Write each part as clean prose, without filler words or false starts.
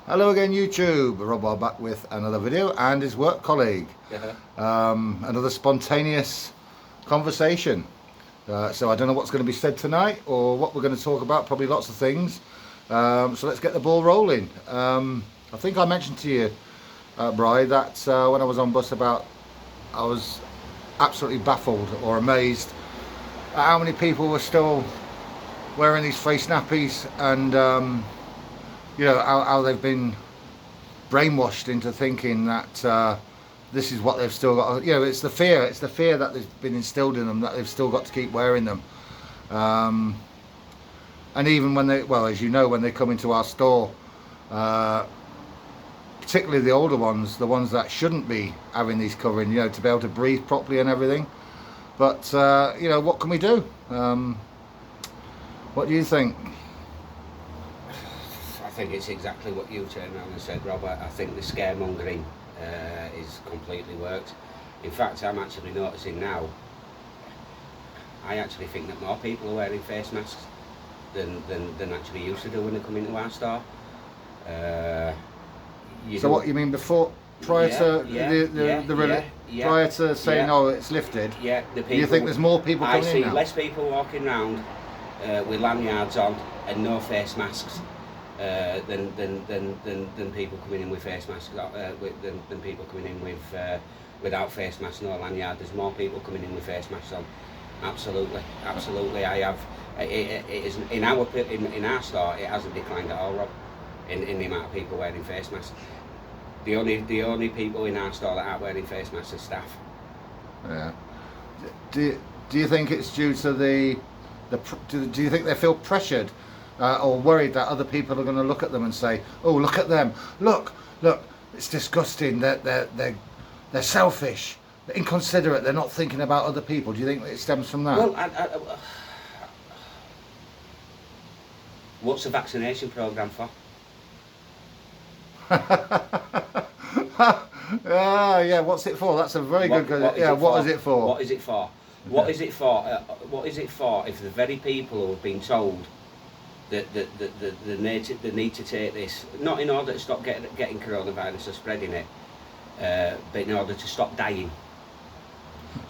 Hello again, YouTube. Rob Wall back with another video and his work colleague. Another spontaneous conversation. So I don't know what's going to be said tonight or what we're going to talk about. Probably lots of things. So let's get the ball rolling. I think I mentioned to you, Bri, that when I was on bus I was absolutely baffled or amazed at how many people were still wearing these face nappies and you know how they've been brainwashed into thinking that this is what they've still got. You know, it's the fear that has been instilled in them that they've still got to keep wearing them. And even when they, well, as you know, when they come into our store, particularly the older ones, the ones that shouldn't be having these covering, you know, to be able to breathe properly and everything. But you know, what can we do? What do you think? I think it's exactly what you turned around and said, Robert. I think the scaremongering is completely worked. In fact, I'm actually noticing now, I actually think that more people are wearing face masks than actually used to do when they come into our store. So what you mean before, prior to prior to saying, oh, it's lifted? Yeah, the people. You think there's more people coming in now? I see less people walking around with lanyards on and no face masks than people coming in with face masks. Than people coming in with without face masks, no lanyard. There's more people coming in with face masks on. Absolutely, absolutely. I have. It is in our store. It hasn't declined at all, Rob. In the amount of people wearing face masks. The only people in our store that aren't wearing face masks are staff. Yeah. Do you think it's due to do you think they feel pressured or worried that other people are going to look at them and say, oh, look at them, look, it's disgusting, they're selfish, they're inconsiderate, they're not thinking about other people? Do you think it stems from that? Well, what's the vaccination programme for? Yeah, what's it for? That's a very good question. Yeah, what is it for? What is it for? What is it for? What is it for if the very people who have been told that they need to take this, not in order to stop getting coronavirus or spreading it, but in order to stop dying.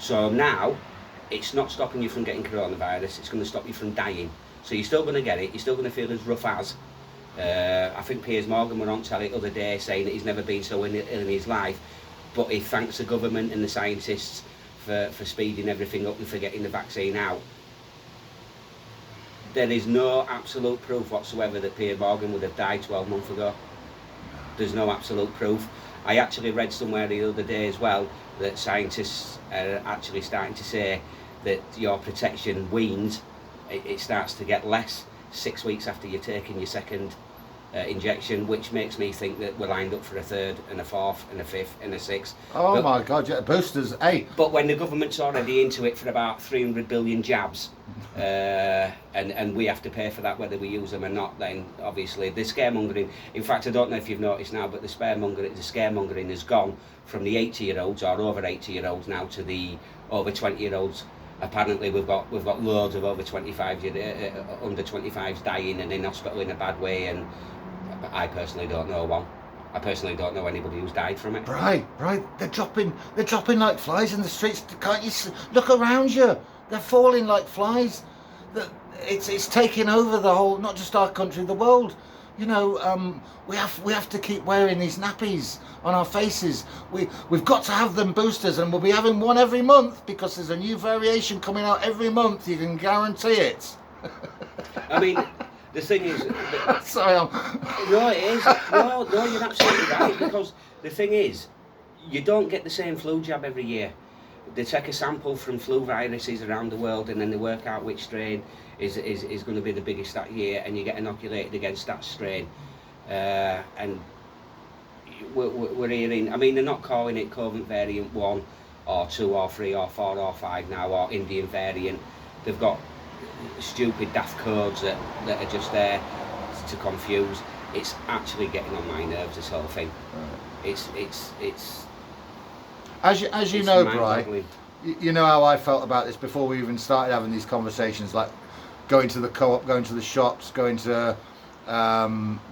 So now, it's not stopping you from getting coronavirus, it's going to stop you from dying. So you're still going to get it, you're still going to feel as rough as. I think Piers Morgan were on telly the other day saying that he's never been so ill in his life, but he thanks the government and the scientists for speeding everything up and for getting the vaccine out. There is no absolute proof whatsoever that Piers Morgan would have died 12 months ago. There's no absolute proof. I actually read somewhere the other day as well that scientists are actually starting to say that your protection weans, it starts to get less 6 weeks after you're taking your second injection, which makes me think that we're lined up for a third and a fourth and a fifth and a sixth. Oh, my God, yeah, boosters, hey. But when the government's already into it for about 300 billion jabs, and we have to pay for that whether we use them or not, then obviously the scaremongering, in fact I don't know if you've noticed now, but the scaremongering has gone from the 80-year-olds or over 80-year-olds now to the over 20-year-olds. Apparently we've got loads of over 25 under 25s dying and in hospital in a bad way, and I personally don't know one. I personally don't know anybody who's died from it. Right, they're dropping like flies in the streets. Can't you look around you? They're falling like flies. It's taking over the whole, not just our country, the world. You know, we have to keep wearing these nappies on our faces. We've got to have them boosters, and we'll be having one every month because there's a new variation coming out every month. You can guarantee it. I mean, the thing is, sorry, no, it is. No, you're absolutely right, because the thing is, you don't get the same flu jab every year. They take a sample from flu viruses around the world, and then they work out which strain is going to be the biggest that year, and you get inoculated against that strain. And we're hearing, I mean, they're not calling it COVID variant 1 or 2 or 3 or 4 or 5 now, or Indian variant. They've got stupid daft codes that are just there to confuse. It's actually getting on my nerves, this whole thing. It's as you know, Bri, you know how I felt about this before we even started having these conversations, like going to the co-op, going to the shops, going to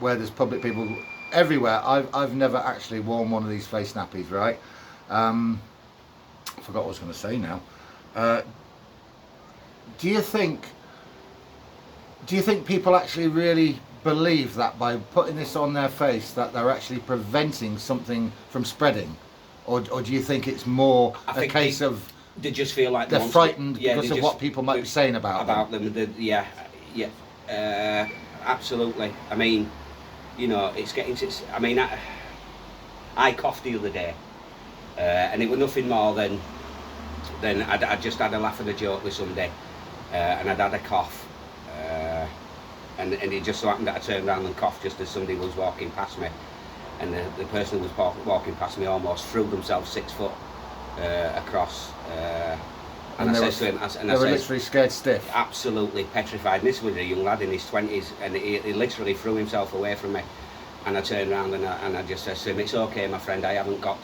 where there's public people everywhere. I've never actually worn one of these face nappies, right? I forgot what I was going to say now. Do you think people actually really believe that by putting this on their face that they're actually preventing something from spreading, or do you think it's more a case of they just feel like they're frightened because of what people might be saying about them? Yeah, absolutely. I mean, you know, it's getting to. I mean, I coughed the other day, and it was nothing more than I just had a laugh and a joke with somebody, and I'd had a cough. And it just so happened that I turned around and coughed just as somebody was walking past me, and the person who was walking past me almost threw themselves 6 foot across. And I said to him, they were literally scared stiff. Absolutely petrified. And this was a young lad in his 20s, and he literally threw himself away from me. And I turned around and I just said to him, "It's okay, my friend. I haven't got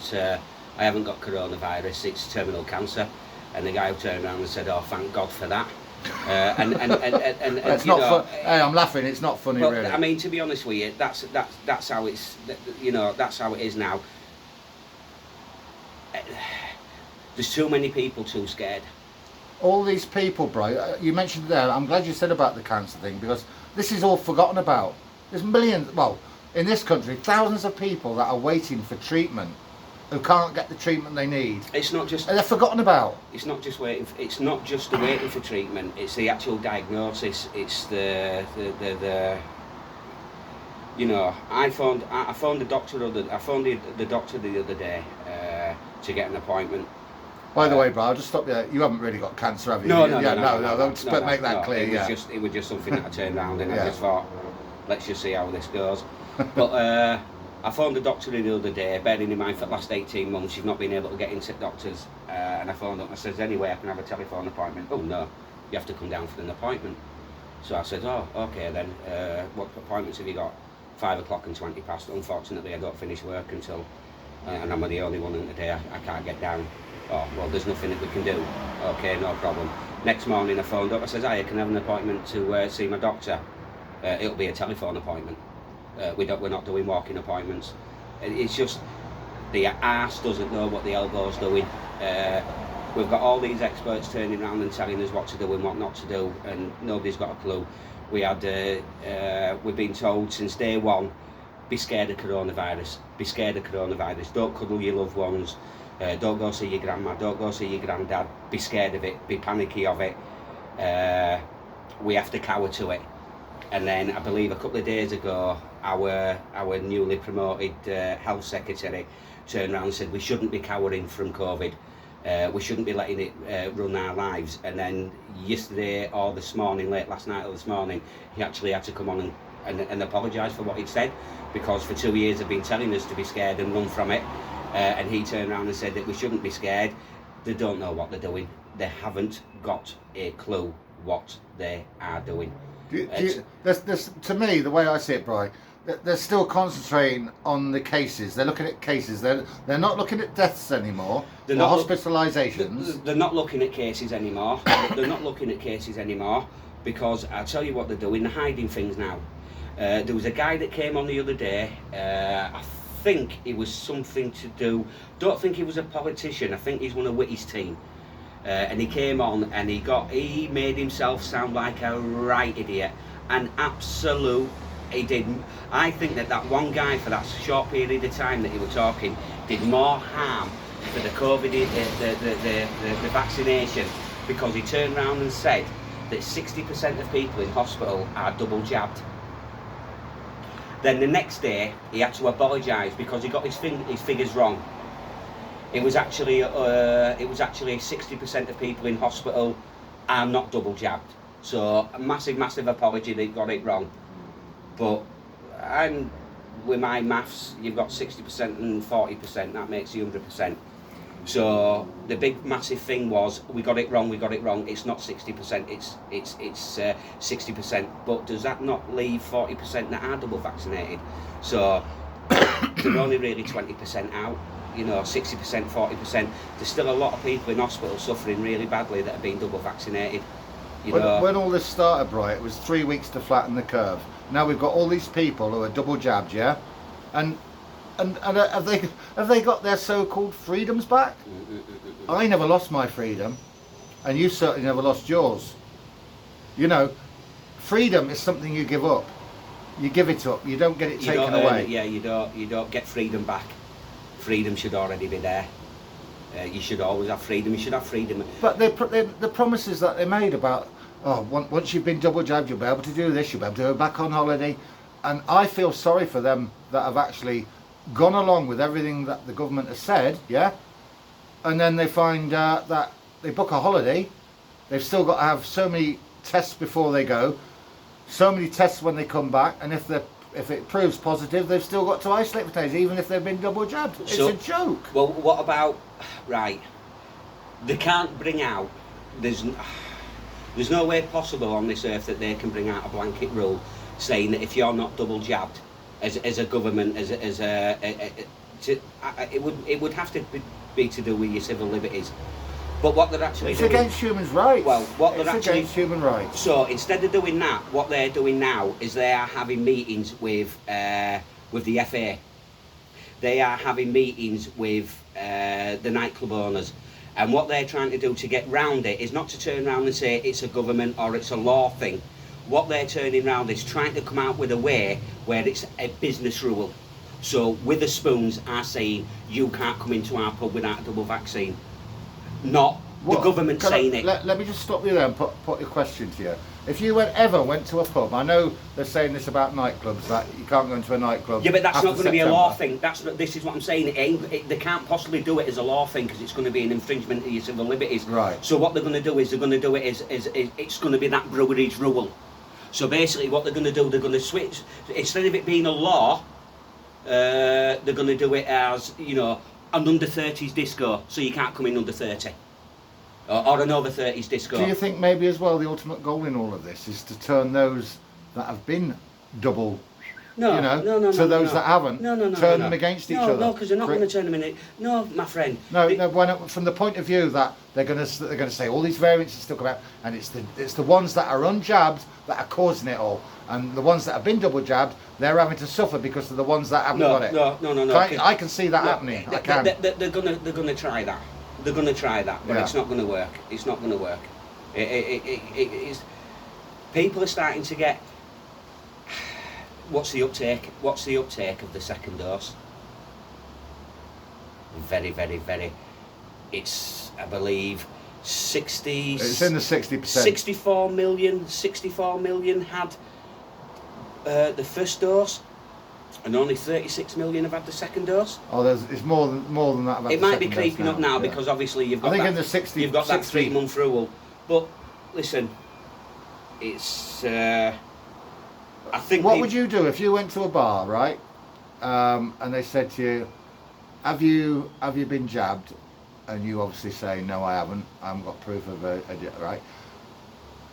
coronavirus. It's terminal cancer." And the guy who turned around and said, "Oh, thank God for that." And it's not fun. Hey, I'm laughing. It's not funny, but, really. I mean, to be honest with you, that's how it's. You know, that's how it is now. There's too many people too scared. All these people, bro. You mentioned there. I'm glad you said about the cancer thing, because this is all forgotten about. There's millions. Well, in this country, thousands of people that are waiting for treatment, who can't get the treatment they need. It's not just. And they're forgotten about. It's not just waiting. It's not just the waiting for treatment. It's the actual diagnosis. It's the. You know, I phoned the doctor the doctor the other day to get an appointment. By the way, bro, I'll just stop you. You haven't really got cancer, have you? No. Make that clear. It was just something that I turned around and I just thought, let's just see how this goes. But I phoned the doctor the other day, bearing in mind for the last 18 months you've not been able to get into doctors, and I phoned up and I said, "Anyway, I can have a telephone appointment." "Oh no, you have to come down for an appointment." So I said, "Oh, okay then, what appointments have you got?" 5 o'clock and 20 past. Unfortunately, I don't finish work until, and I'm the only one in the day, I can't get down. "Oh, well, there's nothing that we can do." "Okay, no problem." Next morning I phoned up, I said, "Hi, I can have an appointment to see my doctor." "It'll be a telephone appointment. We're not doing walking appointments." It's just, the arse doesn't know what the elbow's doing. We've got all these experts turning around and telling us what to do and what not to do, and nobody's got a clue. We've been told since day one, be scared of coronavirus, be scared of coronavirus, don't cuddle your loved ones, don't go see your grandma, don't go see your granddad, be scared of it, be panicky of it, we have to cower to it. And then I believe a couple of days ago, our newly promoted health secretary turned around and said we shouldn't be cowering from COVID. We shouldn't be letting it run our lives. And then yesterday or this morning, late last night or this morning, he actually had to come on and apologise for what he'd said, because for 2 years they've been telling us to be scared and run from it. And he turned around and said that we shouldn't be scared. They don't know what they're doing. They haven't got a clue what they are doing. To me, the way I see it, Brian, they're still concentrating on the cases. They're looking at cases. They're not looking at deaths anymore. They're not hospitalisations. They're not looking at cases anymore. They're not looking at cases anymore, because I'll tell you what they're doing. They're hiding things now. There was a guy that came on the other day. I think it was something to do. Don't think he was a politician. I think he's one of Whitty's team. And he came on and he made himself sound like a right idiot. An absolute. He did. I think that one guy, for that short period of time that he was talking, did more harm for the COVID, the vaccination, because he turned around and said that 60% of people in hospital are double jabbed. Then the next day he had to apologise because he got his figures wrong. It was actually 60% of people in hospital are not double jabbed. So a massive apology that he got it wrong. But with my maths, you've got 60% and 40%. That makes you 100%. So the big massive thing was we got it wrong. It's not 60%. It's 60%. But does that not leave 40% that are double vaccinated? So they're only really 20% out. You know, 60%, 40%. There's still a lot of people in hospital suffering really badly that have been double vaccinated. When all this started, Brian, it was 3 weeks to flatten the curve. Now we've got all these people who are double jabbed, yeah? And have they got their so-called freedoms back? I never lost my freedom, and you certainly never lost yours. You know, freedom is something you give up. You give it up. You don't get it taken away. Yeah, you don't get freedom back. Freedom should already be there. You should always have freedom. You should have freedom. But the promises that they made about, once you've been double jabbed, you'll be able to do this. You'll be able to go back on holiday. And I feel sorry for them that have actually gone along with everything that the government has said, yeah, and then they find that they book a holiday, they've still got to have so many tests before they go, so many tests when they come back, and if it proves positive, they've still got to isolate for 10 days, even if they've been double jabbed. It's a joke. Well, what about, right, they can't bring out, there's no way possible on this earth that they can bring out a blanket rule saying that if you're not double jabbed, as a government, it would have to be to do with your civil liberties. But what they're actually it's doing, against human rights. Well, what they're it's against human rights. So instead of doing that, what they're doing now is they are having meetings with the FA. They are having meetings with the nightclub owners. And what they're trying to do to get round it is not to turn around and say it's a government or it's a law thing. What they're turning around is trying to come out with a way where it's a business rule. So Witherspoons are saying you can't come into our pub without a double vaccine. Not the government saying it. Let me just stop you there and put a question to you. If you ever went to a pub, I know they're saying this about nightclubs, that you can't go into a nightclub. Yeah, but that's not going to be a law thing. This is what I'm saying. They can't possibly do it as a law thing because it's going to be an infringement of your civil liberties. Right. So what they're going to do is it's going to be that brewery's rule. So basically what they're going to do, they're going to switch, instead of it being a law, they're going to do it as, an under 30s disco, so you can't come in under 30. Or an over 30s disco. Do you think maybe as well the ultimate goal in all of this is to turn those that have been double, No, those that haven't, turn them against each other? No, because they're not going to turn them in. No, my friend. No, why not? From the point of view that they're going to say all these variants are still coming out, and it's the ones that are unjabbed that are causing it all, and the ones that have been double jabbed, they're having to suffer because of the ones that haven't got it. No. I can see that happening. I can. They're going to try that. They're going to try that, but it's not going to work. It's not going to work. It's, people are starting to get. What's the uptake? What's the uptake of the second dose? Very, very, very. It's, I believe, 60. It's in the 60%. 64 million had the first dose, and only 36 million have had the second dose. Oh, it's more than that. It might be creeping up now because obviously you've got. I think in the 60. You've got that 60. 3-month rule, but listen, it's. I think. What would you do if you went to a bar, right? And they said to you, "Have you been jabbed?" And you obviously say, "No, I haven't. I haven't got proof of a right."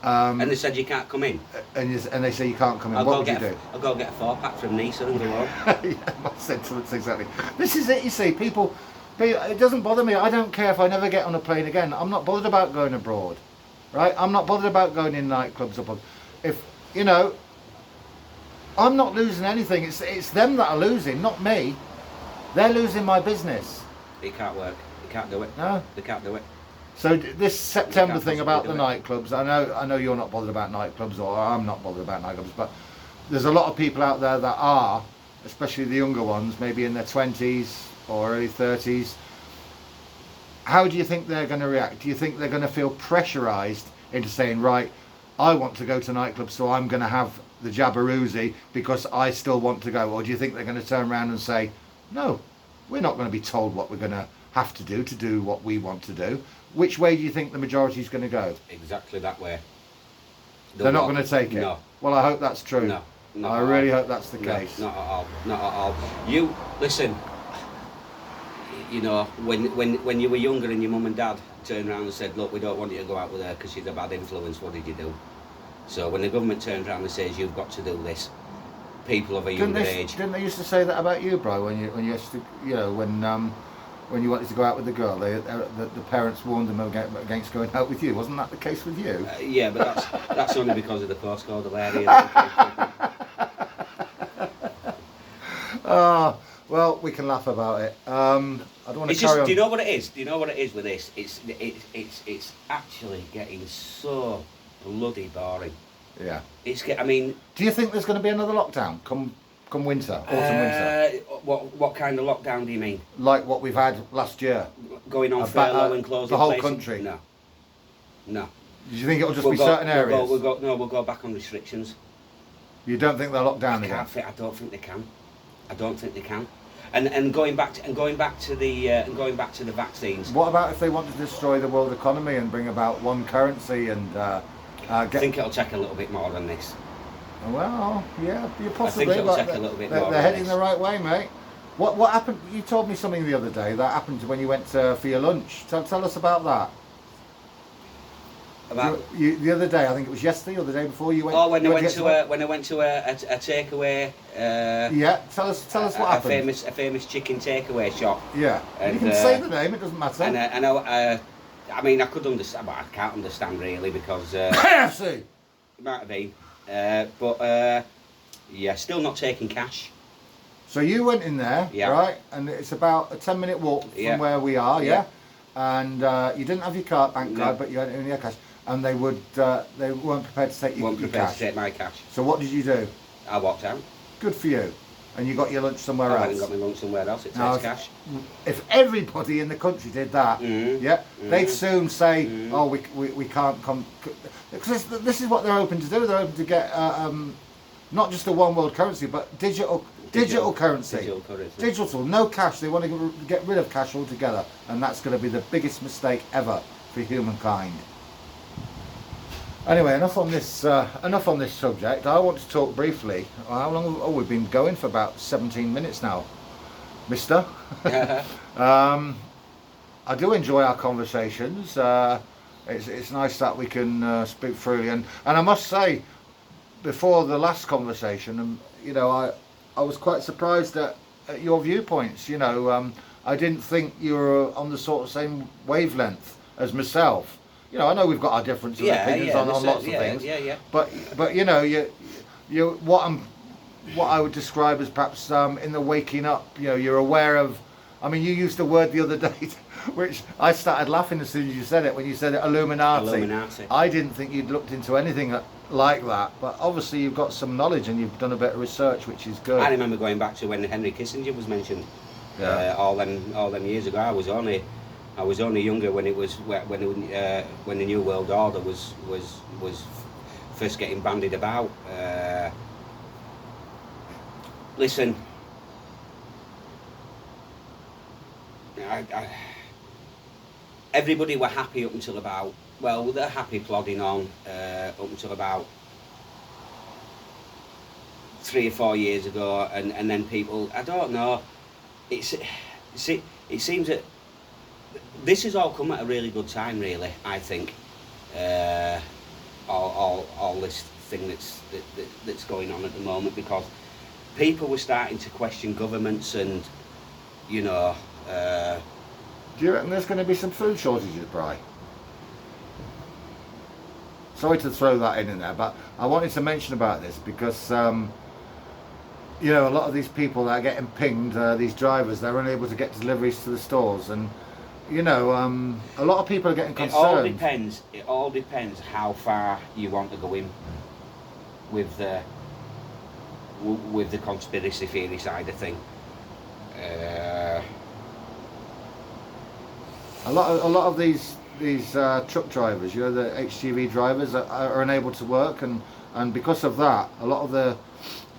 And they said you can't come in. And they say you can't come in. What would you do? I'll go get a 4-pack from Nisa and go home. Yeah, my sentiments exactly. This is it. You see, people. It doesn't bother me. I don't care if I never get on a plane again. I'm not bothered about going abroad, right? I'm not bothered about going in nightclubs abroad. If I'm not losing anything. It's them that are losing, not me. They're losing my business. It can't work. They can't do it. No, they can't do it. So this September thing about the nightclubs, I know you're not bothered about nightclubs, or I'm not bothered about nightclubs, but there's a lot of people out there that are, especially the younger ones, maybe in their 20s or early 30s. How do you think they're going to react? Do you think they're going to feel pressurised into saying, right, I want to go to nightclubs, so I'm going to have the Jabberoozy because I still want to go? Or do you think they're going to turn around and say, no, we're not going to be told what we're going to have to do what we want to do? Which way do you think the majority is going to go? Exactly that way. They're not going to take it? No. Well, I hope that's true. No. I really hope that's the case. Not at all. Not at all. You, listen, when you were younger and your mum and dad turned around and said, look, we don't want you to go out with her because she's a bad influence, what did you do? So when the government turns around and says, you've got to do this, people of a younger age... Didn't they used to say that about you, bro, when you used to, when you wanted to go out with the girl, the parents warned them against going out with you. Wasn't that the case with you? Yeah, but that's only because of the postcode of area. Well, we can laugh about it. I don't want to It's carry just, on. do you know what it is? Do you know what it is with this? It's actually getting so bloody boring. Yeah. I mean, Do you think there's going to be another lockdown come winter, autumn, winter, what kind of lockdown do you mean? like what we've had last year? Going on About, furlough and closing the whole places? country? No, no. Do you think it'll just be certain areas? We'll go back on restrictions. You don't think they'll lock down again? I don't think they can. I don't think they can. And going back to the vaccines. What about if they want to destroy the world economy and bring about one currency and I think it'll take a little bit more than this. Well, yeah, you possibly. it'll take a little bit more They're than heading this. the right way, mate. What happened? You told me something the other day that happened when you went for your lunch. Tell us about that. About The other day, I think it was yesterday or the day before, you went. when I went to a takeaway. Yeah, tell us what happened. A famous chicken takeaway shop. Yeah, And, you can say the name. It doesn't matter. And I mean, I could understand, but I can't understand really because KFC. it might have been, but yeah, still not taking cash. So you went in there, Yeah. right? And it's about a 10-minute walk from Yeah. where we are, Yeah. yeah. And you didn't have your bank No. card, but you had it in your cash. And they weren't prepared to take your Wasn't prepared cash. to take my cash. So what did you do? I walked out. Good for you. And you got your lunch somewhere I went else. and got my lunch somewhere else. It Now, takes cash. If everybody in the country did that, yeah, they'd soon say, "Oh, we can't come," because this is what they're hoping to do. They're hoping to get not just a one world currency, but digital currency. Digital currency. Digital, no cash. They want to get rid of cash altogether, and that's going to be the biggest mistake ever for humankind. Anyway, enough on this subject. I want to talk briefly. How long? Oh, we've been going for about 17 minutes now, Mister. I do enjoy our conversations. It's nice that we can speak freely, and I must say, before the last conversation, I was quite surprised at your viewpoints. I didn't think you were on the sort of same wavelength as myself. I know we've got our different opinions on lots of things. Yeah. But you what I would describe as perhaps in the waking up. You're aware of. I mean, you used the word the other day, which I started laughing as soon as you said it. When you said it, Illuminati. Illuminati. I didn't think you'd looked into anything like that, but obviously you've got some knowledge and you've done a bit of research, which is good. I remember going back to when Henry Kissinger was mentioned. Yeah. All them years ago. I was only younger when it was when the New World Order was first getting bandied about. Listen, everybody were happy up until about, they're happy plodding on up until about 3 or 4 years ago, and then people, I don't know, it seems that this has all come at a really good time, really. I think all this thing that's going on at the moment, because people were starting to question governments, and Do you reckon there's going to be some food shortages, Bri? Sorry to throw that in there, but I wanted to mention about this because a lot of these people that are getting pinged, these drivers, they're unable to get deliveries to the stores, and a lot of people are getting concerned. It all depends how far you want to go in with the conspiracy theory side of thing. A lot of these truck drivers, the HGV drivers, are unable to work, and because of that, a lot of the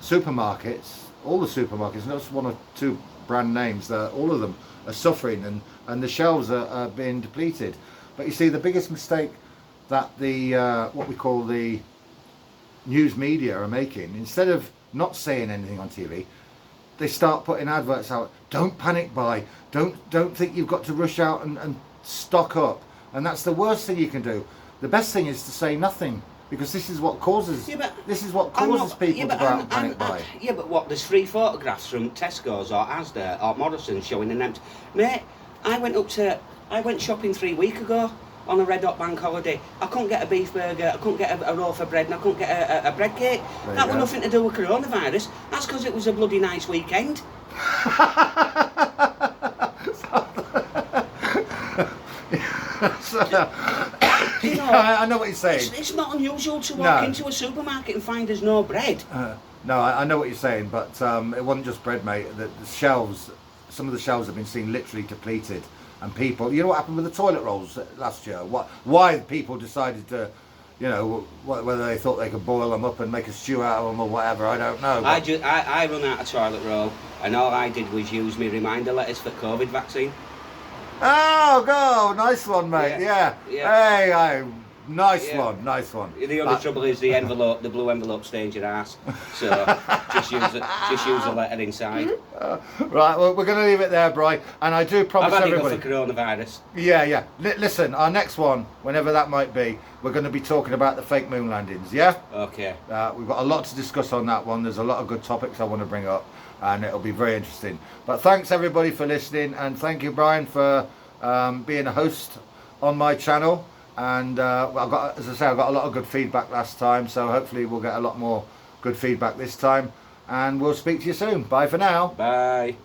supermarkets, all the supermarkets, not just one or two brand names, all of them are suffering, and the shelves are being depleted. But you see, the biggest mistake that the what we call the news media are making, instead of not saying anything on TV, they start putting adverts out. Don't panic buy. Don't think you've got to rush out and stock up. And that's the worst thing you can do. The best thing is to say nothing, because this is what causes people to panic buy. Yeah, but what? There's 3 photographs from Tesco's or Asda or Morrison's showing an empty. Mate, I went shopping 3 weeks ago, on a red hot bank holiday. I couldn't get a beef burger, I couldn't get a loaf of bread, and I couldn't get a bread cake. There That you was go. nothing to do with coronavirus. That's because it was a bloody nice weekend. You know, I know what you're saying. it's not unusual to walk No. into a supermarket and find there's no bread. No, I know what you're saying, but it wasn't just bread, mate. The shelves, some of the shelves have been seen literally depleted, and people. You know what happened with the toilet rolls last year? Why people decided to, you know, whether they thought they could boil them up and make a stew out of them or whatever, I don't know. I run out of toilet roll, and all I did was use my reminder letters for COVID vaccine. Oh, go! Nice one, mate. Yeah. Yeah. Hey, nice Yeah. one. Nice one. The only trouble is the envelope, the blue envelope stains your ass. So just use a letter inside. Right. Well, we're going to leave it there, Bri. And I do promise I've had it everybody. for coronavirus. Yeah. Listen, our next one, whenever that might be, we're going to be talking about the fake moon landings. Yeah. Okay. We've got a lot to discuss on that one. There's a lot of good topics I want to bring up, and it'll be very interesting. But thanks everybody for listening, and thank you, Brian, for being a host on my channel. And I've got, as I say, I got a lot of good feedback last time, so hopefully we'll get a lot more good feedback this time. And we'll speak to you soon. Bye for now. Bye.